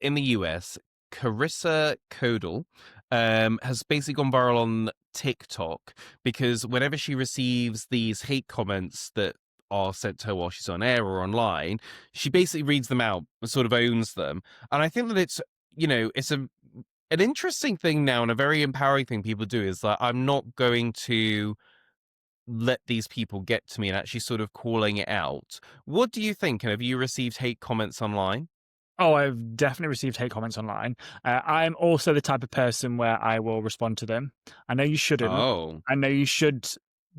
in the US, Carissa Codel has basically gone viral on TikTok because whenever she receives these hate comments that are sent to her while she's on air or online, she basically reads them out and sort of owns them. And I think that it's, it's an interesting thing now and a very empowering thing people do is that I'm not going to let these people get to me and actually sort of calling it out. What do you think? And have you received hate comments online? Oh, I've definitely received hate comments online. I'm also the type of person where I will respond to them. I know you shouldn't. Oh. I know you should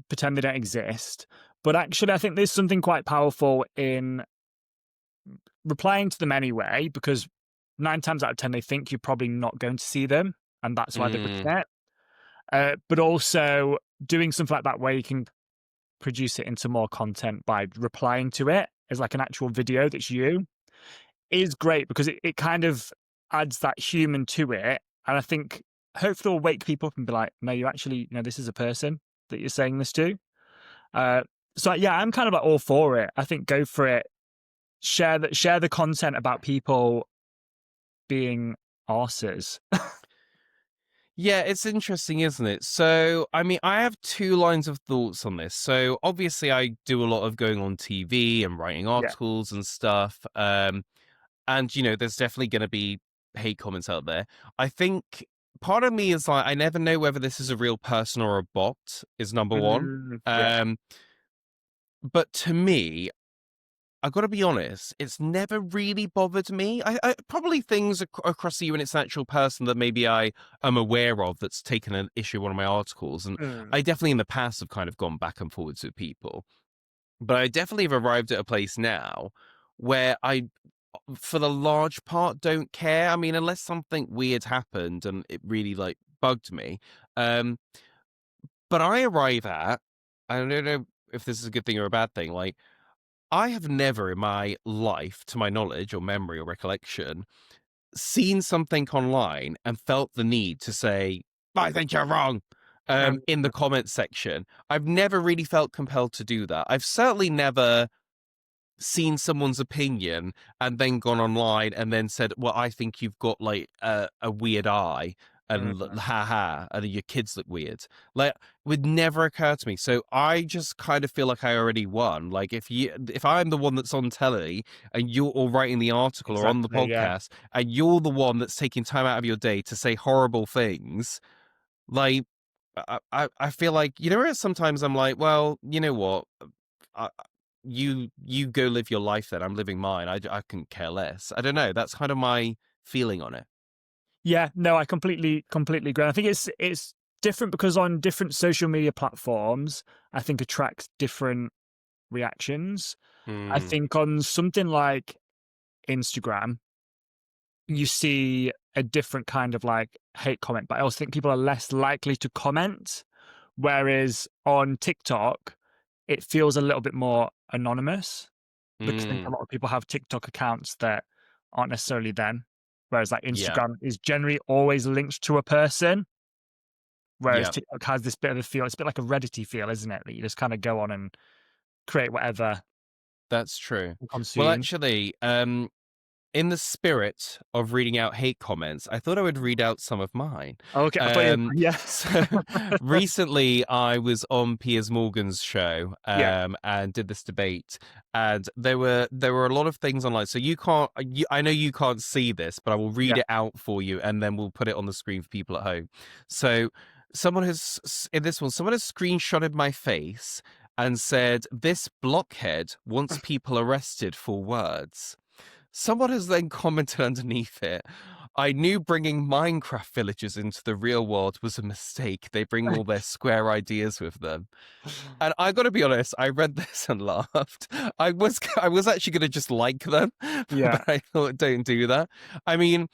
pretend they don't exist. But actually, I think there's something quite powerful in replying to them anyway, because 9 times out of 10, they think you're probably not going to see them. And that's why they're Mm. putting it. But also doing something like that where you can produce it into more content by replying to it as like an actual video that's you is great because it kind of adds that human to it. And I think hopefully it'll wake people up and be like, no, you actually, this is a person that you're saying this to. Uh, so yeah, I'm kind of like all for it. I think go for it. Share the content about people being arses. Yeah, it's interesting, isn't it? So, I mean, I have two lines of thoughts on this. So, obviously, I do a lot of going on TV and writing Yeah. articles and stuff. And, there's definitely going to be hate comments out there. I think part of me is like, I never know whether this is a real person or a bot, is number one. Yeah. But to me, I've got to be honest, it's never really bothered me. I probably things across you and its actual person that maybe I am aware of that's taken an issue with one of my articles. And Mm. I definitely in the past have kind of gone back and forwards with people. But I definitely have arrived at a place now where I, for the large part, don't care. I mean, unless something weird happened and it really like bugged me. Um, but I arrive at, I don't know if this is a good thing or a bad thing, like, I have never in my life, to my knowledge or memory or recollection, seen something online and felt the need to say, I think you're wrong, Um, in the comments section. I've never really felt compelled to do that. I've certainly never seen someone's opinion and then gone online and then said, well, I think you've got like a weird eye and mm. ha ha, and your kids look weird. Like, would never occur to me. So I just kind of feel like I already won. Like, if I'm the one that's on telly and you're all writing the article or on the Exactly. Yeah. podcast and you're the one that's taking time out of your day to say horrible things, like, I feel like, sometimes I'm like, well, you know what? I, you go live your life then. I'm living mine. I couldn't care less. I don't know. That's kind of my feeling on it. Yeah, no, I completely agree. I think it's different because on different social media platforms, I think attracts different reactions. I Hmm. think on something like Instagram, you see a different kind of like hate comment, but I also think people are less likely to comment. Whereas on TikTok, it feels a little bit more anonymous because I think a Hmm. lot of people have TikTok accounts that aren't necessarily them. Whereas like Yeah. Instagram is generally always linked to a person. Whereas Yeah. TikTok has this bit of a feel, it's a bit like a Reddity feel, isn't it? That you just kind of go on and create whatever That's true. you Well, consume. actually, in the spirit of reading out hate comments, I thought I would read out some of mine. Okay, I thought you yeah. So recently I was on Piers Morgan's show, Yeah, and did this debate, and there were a lot of things online. So I know you can't see this, but I will read yeah. it out for you, and then we'll put it on the screen for people at home. So in this one, someone has screenshotted my face and said, "This blockhead wants people arrested for words." Someone has then commented underneath it, I knew bringing Minecraft villagers into the real world was a mistake. They bring all their square ideas with them. And I got to be honest, I read this and laughed. I was actually going to just like them, but Yeah, I thought don't do that. I mean,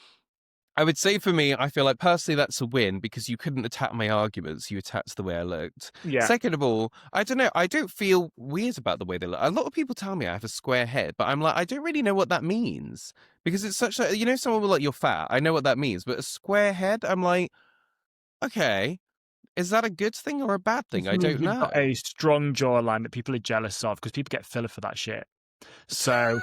I would say for me, I feel like personally that's a win because you couldn't attack my arguments. You attacked the way I looked. yeah. Second of all, I don't know. I don't feel weird about the way they look. A lot of people tell me I have a square head, but I'm like, I don't really know what that means because it's such a, someone will like, you're fat. I know what that means, but a square head, I'm like, okay, is that a good thing or a bad thing? Just I means don't you've got know. a strong jawline that people are jealous of because people get filler for that shit. So,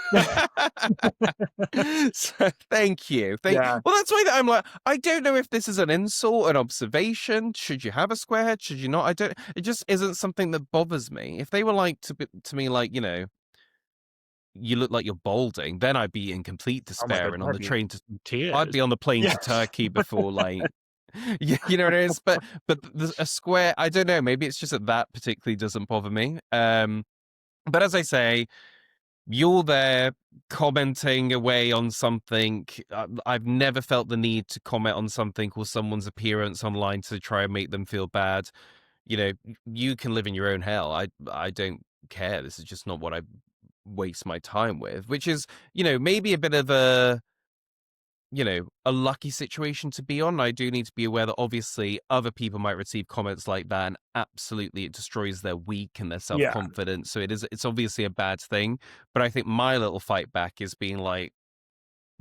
So thank you. yeah. Well, that's why that I'm like, I don't know if this is an insult, an observation. Should you have a square head? Should you not? I don't. It just isn't something that bothers me. If they were like to me, like, you look like you're balding, then I'd be in complete Oh my despair god, and on I'd the be train to. in I'd tears. be on the plane Yeah. to Turkey before, like, you know what it is. But a square. I don't know. Maybe it's just that that particularly doesn't bother me. But as I say, you're there commenting away on something. I've never felt the need to comment on something or someone's appearance online to try and make them feel bad. You can live in your own hell. I don't care. This is just not what I waste my time with, which is, maybe a bit of a lucky situation to be on. I do need to be aware that obviously other people might receive comments like that, and absolutely it destroys their week and their Yeah. self-confidence. So it's obviously a bad thing. But I think my little fight back is being like,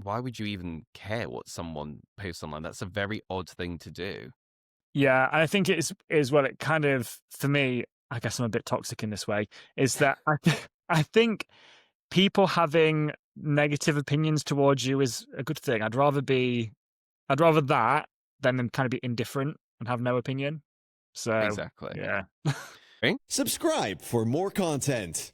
why would you even care what someone posts online? That's a very odd thing to do. Yeah, and I think it is well, it kind of, for me, I guess I'm a bit toxic in this way, is that I think people having negative opinions towards you is a good thing. I'd rather that than them kind of be indifferent and have no opinion. So, Exactly. yeah. Right? Subscribe for more content.